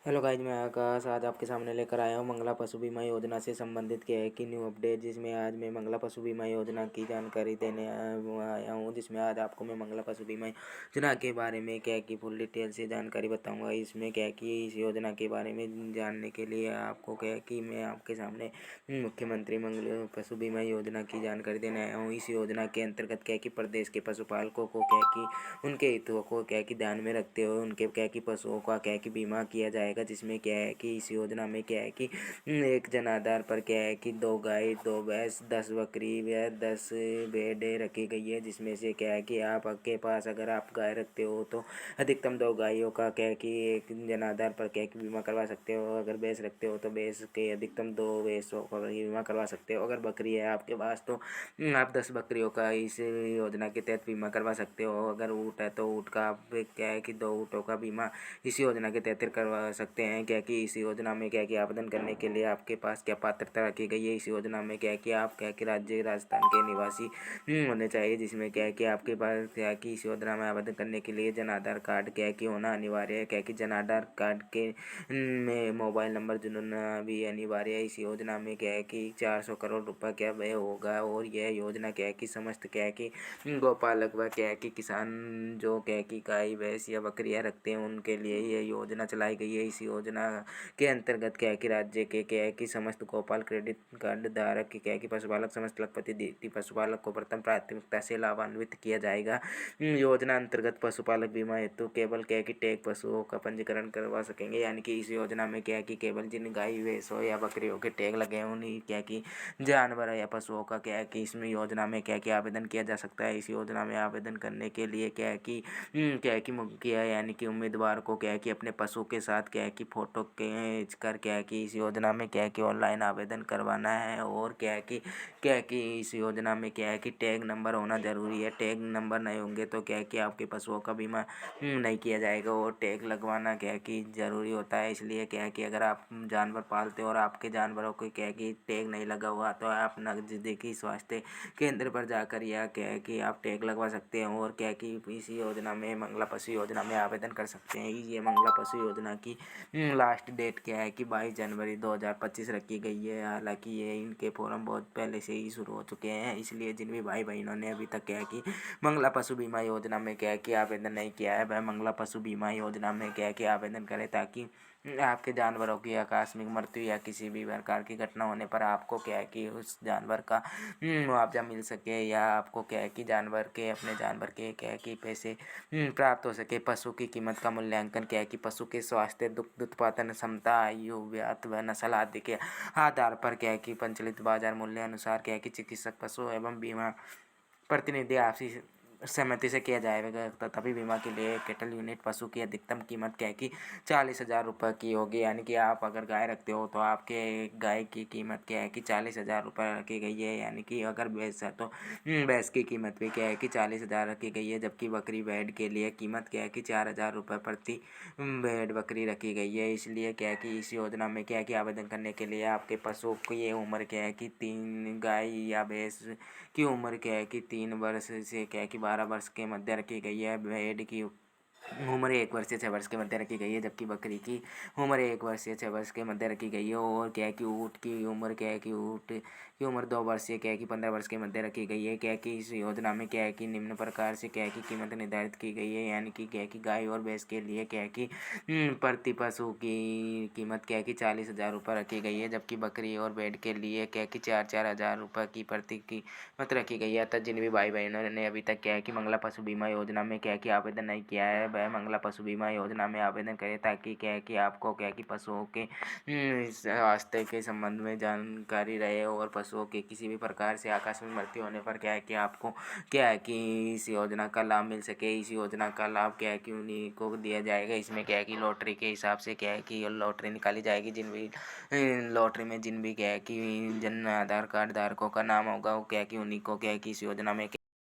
Hello guys, मैं आकाश आज आपके सामने लेकर आया हूँ मंगला पशु बीमा योजना से संबंधित क्या है कि न्यू अपडेट, जिसमें आज मैं मंगला पशु बीमा योजना की जानकारी देने आया हूँ। जिसमें आज आपको मैं मंगला पशु बीमा योजना के बारे में क्या है कि फुल डिटेल से जानकारी बताऊंगा। इसमें क्या है कि इस योजना के बारे में जानने के लिए आपको क्या है कि मैं आपके सामने मुख्यमंत्री मंगला पशु बीमा योजना की जानकारी देने आया हूँ। इस योजना के अंतर्गत क्या है कि प्रदेश के पशुपालकों को क्या है कि उनके हितों को क्या है कि ध्यान में रखते हुए उनके क्या है कि पशुओं का क्या है कि बीमा किया जाएगा। जिसमें क्या है कि इस योजना में क्या है कि एक जन आधार पर क्या है कि 2 गाय, 2 भैंस, 10 बकरी व 10 भेड़ें रखी गई है। जिसमें से क्या है कि आपके पास अगर आप गाय रखते हो तो अधिकतम 2 गायों का क्या है कि एक जन आधार पर क्या है कि बीमा करवा सकते हो। अगर भैंस रखते हो तो भैंस के अधिकतम 2 भैंसों का बीमा करवा सकते हो। अगर बकरी है आपके पास तो आप 10 बकरियों का इस योजना के तहत बीमा करवा सकते हो। अगर ऊँट है तो ऊँट का आप क्या है कि 2 ऊँटों का बीमा इस योजना के तहत करवा सकते हैं। क्या कि इस योजना में क्या कि आवेदन करने के लिए आपके पास क्या पात्रता रखी गई है। इस योजना में क्या कि आप क्या कि राज्य राजस्थान के निवासी होने चाहिए। जिसमें क्या है कि आपके पास क्या कि इस योजना में आवेदन करने के लिए जन आधार कार्ड क्या कि होना अनिवार्य है। क्या कि जन आधार कार्ड के में मोबाइल नंबर जुड़ना भी अनिवार्य है। इस योजना में क्या है कि 400 करोड़ रुपये क्या व्यय होगा। और यह योजना क्या है कि समस्त क्या है कि गौपालक व क्या है कि किसान जो क्या है कि गाय, भैंस या बकरियां रखते हैं उनके लिए यह योजना चलाई गई है। इस योजना के अंतर्गत क्या है कि राज्य के क्या है कि समस्त गोपाल क्रेडिट कार्ड धारक क्या है कि पशुपालक समस्त लखपति देती पशुपालक को प्रथम प्राथमिकता से लाभान्वित किया जाएगा। योजना अंतर्गत पशुपालक बीमा हेतु केवल क्या है कि टैग पशुओं का पंजीकरण करवा सकेंगे। यानी कि इस योजना में क्या है कि केवल जिन गाय, भैंसों या बकरियों के टैग लगे हैं उन्हीं क्या कि जानवर या पशुओं का क्या है कि इसमें योजना में क्या कि आवेदन किया जा सकता है। इस योजना में आवेदन करने के लिए क्या है कि क्या है कि मुखिया यानी कि उम्मीदवार को क्या है कि अपने पशु के साथ क्या है कि फ़ोटो खींच कर क्या है कि इस योजना में क्या है कि ऑनलाइन आवेदन करवाना है। और क्या है कि इस योजना में क्या है कि टैग नंबर होना ज़रूरी है। टैग नंबर नहीं होंगे तो क्या है कि आपके पशुओं का बीमा नहीं किया जाएगा। और टैग लगवाना क्या है कि ज़रूरी होता है। इसलिए क्या है कि अगर आप जानवर पालते हो और आपके जानवरों को क्या है कि टैग नहीं लगा हुआ तो आप नज़दीकी स्वास्थ्य केंद्र पर जाकर या क्या है कि आप टैग लगवा सकते हैं। और क्या है कि इस योजना में मंगला पशु योजना में आवेदन कर सकते हैं। ये मंगला पशु योजना की लास्ट डेट क्या है कि 22 जनवरी 2025 रखी गई है। हालांकि ये इनके फॉर्म बहुत पहले से ही शुरू हो चुके हैं। इसलिए जिन भी भाई बहनों ने अभी तक क्या है कि मंगला पशु बीमा योजना में क्या है कि आवेदन नहीं किया है वह मंगला पशु बीमा योजना में क्या है कि आवेदन करें, ताकि आपके जानवरों की आकस्मिक मृत्यु या किसी भी प्रकार की घटना होने पर आपको क्या है कि उस जानवर का मुआवजा मिल सके, या आपको क्या है कि जानवर के अपने जानवर के क्या है कि पैसे प्राप्त हो सके। पशु की कीमत का मूल्यांकन क्या है कि पशु के स्वास्थ्य, दुग्ध उत्पादन क्षमता, आयु, व्यात व नस्ल आदि के आधार पर क्या है कि प्रचलित बाजार मूल्य अनुसार क्या है कि चिकित्सक, पशु एवं बीमा प्रतिनिधि आपसी सहमति से किया जाएगा। तभी बीमा के लिए कैटल यूनिट पशु की अधिकतम कीमत क्या है कि 40,000 रुपये की होगी। यानी कि आप अगर गाय रखते हो तो आपके गाय की कीमत क्या है कि 40,000 रुपये रखी गई है। यानी कि अगर भैंस है तो भैंस की कीमत भी क्या है कि 40,000 रखी गई है। जबकि बकरी भेड़ के लिए कीमत क्या है कि 4,000 रुपये प्रति भेड़ बकरी रखी गई है। इसलिए क्या है कि इस योजना में क्या है कि आवेदन करने के लिए आपके पशु की ये उम्र क्या है कि 3 गाय या भैंस की उम्र क्या है कि 3 वर्ष से क्या है कि 12 वर्ष के मध्य रखी गई है। भेड़ की उम्र 1 वर्ष से 6 वर्ष के मध्य रखी गई है। जबकि बकरी की उम्र 1 वर्ष से 6 वर्ष के मध्य रखी गई है। और क्या है कि ऊँट की उम्र क्या है कि ऊँट की उम्र 2 वर्ष से क्या है कि 15 वर्ष के मध्य रखी गई है। क्या है कि इस योजना में क्या है कि निम्न प्रकार से क्या है कि कीमत निर्धारित की गई है। यानी कि क्या है कि गाय और भैंस के लिए क्या है कि प्रति पशु की कीमत क्या है कि 40,000 रुपये रखी गई है। जबकि बकरी और भेड़ के लिए क्या है कि 4-4 हज़ार रुपये की प्रति कीमत रखी गई है। अतः जिन भी भाई बहनों ने अभी तक क्या है कि मंगला पशु बीमा योजना में क्या है कि आवेदन नहीं किया है वह मंगला पशु बीमा योजना में आवेदन करें, ताकि क्या है कि आपको क्या है कि पशुओं के स्वास्थ्य के संबंध में जानकारी रहे। और पशुओं के किसी भी प्रकार से आकस्मिक मृत्यु होने पर क्या है कि आपको क्या है कि इस योजना का लाभ मिल सके। इस योजना का लाभ क्या है कि उन्हीं को दिया जाएगा। इसमें क्या है कि लॉटरी के हिसाब से क्या है कि लॉटरी निकाली जाएगी। जिन भी लॉटरी में जिन भी क्या है कि जन आधार कार्ड धारकों का नाम होगा वो क्या है कि उन्हीं को क्या है कि इस योजना में